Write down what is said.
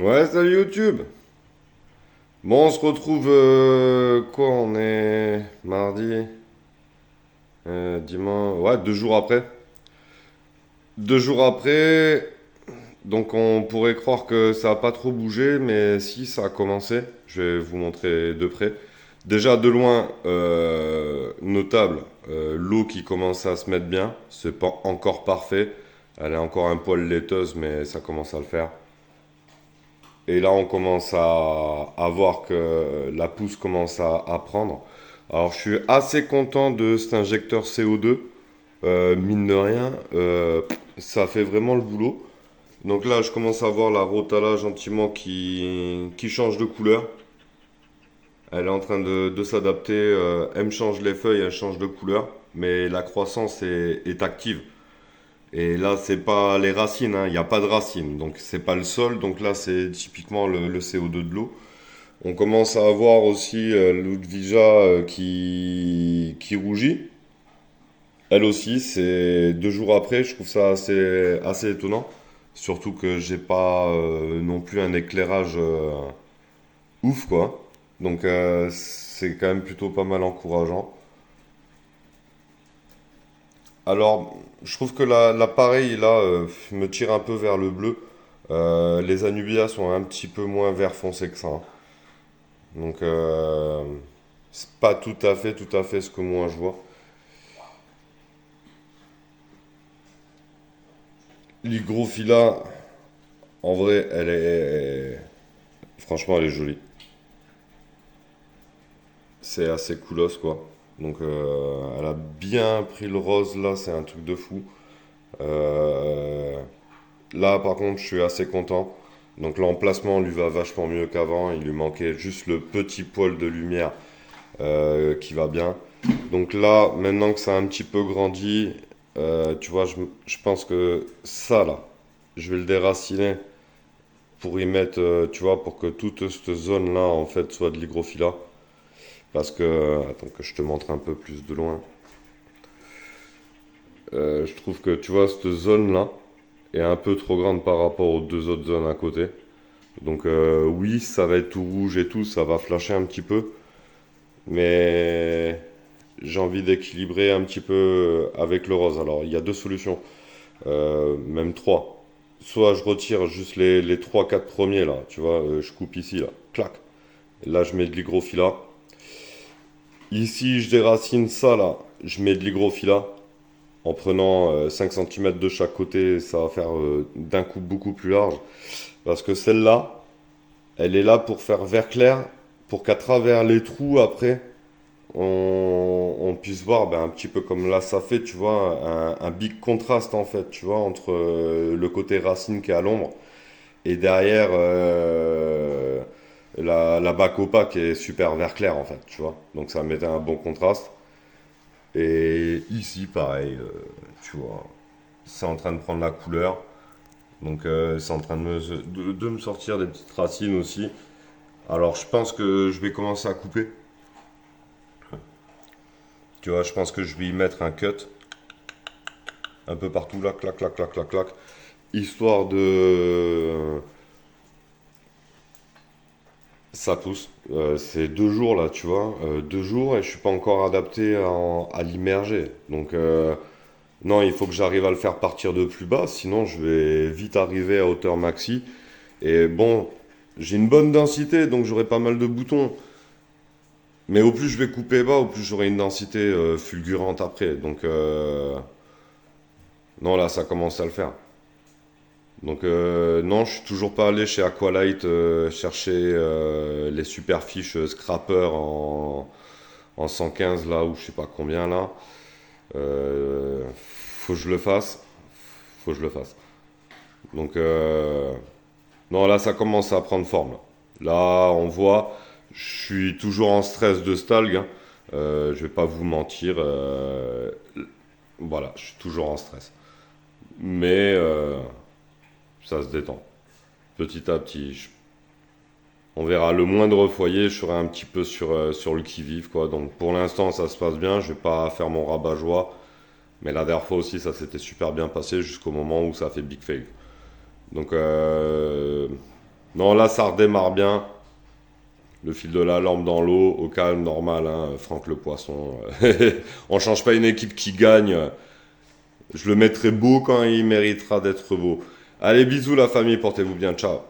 Ouais, salut YouTube. Bon, on se retrouve quoi? On est mardi, dimanche. Ouais, 2 jours après. 2 jours après, donc on pourrait croire que ça a pas trop bougé, mais si, ça a commencé. Je vais vous montrer de près. Déjà de loin, notable, l'eau qui commence à se mettre bien. C'est pas encore parfait. Elle est encore un poil laiteuse, mais ça commence à le faire. Et là, on commence à voir que la pousse commence à prendre. Alors, je suis assez content de cet injecteur CO2. Mine de rien, ça fait vraiment le boulot. Donc là, je commence à voir la rotala gentiment qui change de couleur. Elle est en train de s'adapter. Elle me change les feuilles, elle change de couleur. Mais la croissance est active. Et là, c'est pas les racines, hein, il n'y a pas de racines. Donc, c'est pas le sol. Donc là, c'est typiquement le CO2 de l'eau. On commence à avoir aussi Ludvija qui rougit. Elle aussi, c'est 2 jours après. Je trouve ça assez étonnant. Surtout que j'ai pas non plus un éclairage ouf, quoi. Donc, c'est quand même plutôt pas mal encourageant. Alors, je trouve que l'appareil là me tire un peu vers le bleu. Les Anubias sont un petit peu moins vert foncé que ça, hein. Donc, c'est pas tout à fait ce que moi je vois. L'hygrophila, en vrai, franchement, elle est jolie. C'est assez coolos, quoi. Donc, elle a bien pris le rose là, c'est un truc de fou. Euh, Là, par contre, je suis assez content. Donc, l'emplacement lui va vachement mieux qu'avant. Il lui manquait juste le petit poil de lumière qui va bien. Donc là, maintenant que ça a un petit peu grandi, tu vois, je pense que ça là, je vais le déraciner pour y mettre, tu vois, pour que toute cette zone là en fait soit de l'hygrophila. Parce que, attends que je te montre un peu plus de loin. Je trouve que, tu vois, cette zone là est un peu trop grande par rapport aux deux autres zones à côté. Donc oui, ça va être tout rouge et tout, ça va flasher un petit peu. Mais j'ai envie d'équilibrer un petit peu avec le rose. Alors, il y a deux solutions, même trois. Soit je retire juste les 3-4 premiers là, tu vois, je coupe ici là, clac. Et là, je mets de l'hygrophila. Ici, je déracine ça là, je mets de l'hygrophila. En prenant 5 cm de chaque côté, ça va faire d'un coup beaucoup plus large. Parce que celle-là, elle est là pour faire vert clair, pour qu'à travers les trous après, on puisse voir ben, un petit peu comme là ça fait, tu vois, un big contraste en fait, tu vois, entre le côté racine qui est à l'ombre et derrière la bacopa qui est super vert clair en fait, tu vois. Donc ça mettait un bon contraste. Et ici, pareil, tu vois, c'est en train de prendre la couleur. Donc c'est en train de me sortir des petites racines aussi. Alors je pense que je vais commencer à couper. Tu vois, je pense que je vais y mettre un cut un peu partout là, clac, clac, clac, clac, clac. Histoire de... Ça pousse. C'est 2 jours là, tu vois. 2 jours et je suis pas encore adapté à l'immerger. Donc non, il faut que j'arrive à le faire partir de plus bas. Sinon, je vais vite arriver à hauteur maxi. Et bon, j'ai une bonne densité, donc j'aurai pas mal de boutons. Mais au plus je vais couper bas, au plus j'aurai une densité fulgurante après. Donc non, là, ça commence à le faire. Donc non, je suis toujours pas allé chez Aqualite chercher les super fiches scrapper en 115 là ou je sais pas combien là. Faut que je le fasse. Faut que je le fasse. Donc non, là ça commence à prendre forme. Là, on voit, je suis toujours en stress de stalg, hein. Je vais pas vous mentir. Voilà, je suis toujours en stress. Mais ça se détend. Petit à petit, on verra le moindre foyer, je serai un petit peu sur le qui-vive, quoi. Donc pour l'instant, ça se passe bien. Je vais pas faire mon rabat-joie. Mais la dernière fois aussi, ça s'était super bien passé jusqu'au moment où ça a fait big fail. Donc Non, là, ça redémarre bien. Le fil de la lampe dans l'eau, au calme, normal, hein, Franck le poisson. On change pas une équipe qui gagne. Je le mettrai beau quand il méritera d'être beau. Allez, bisous la famille, portez-vous bien, ciao.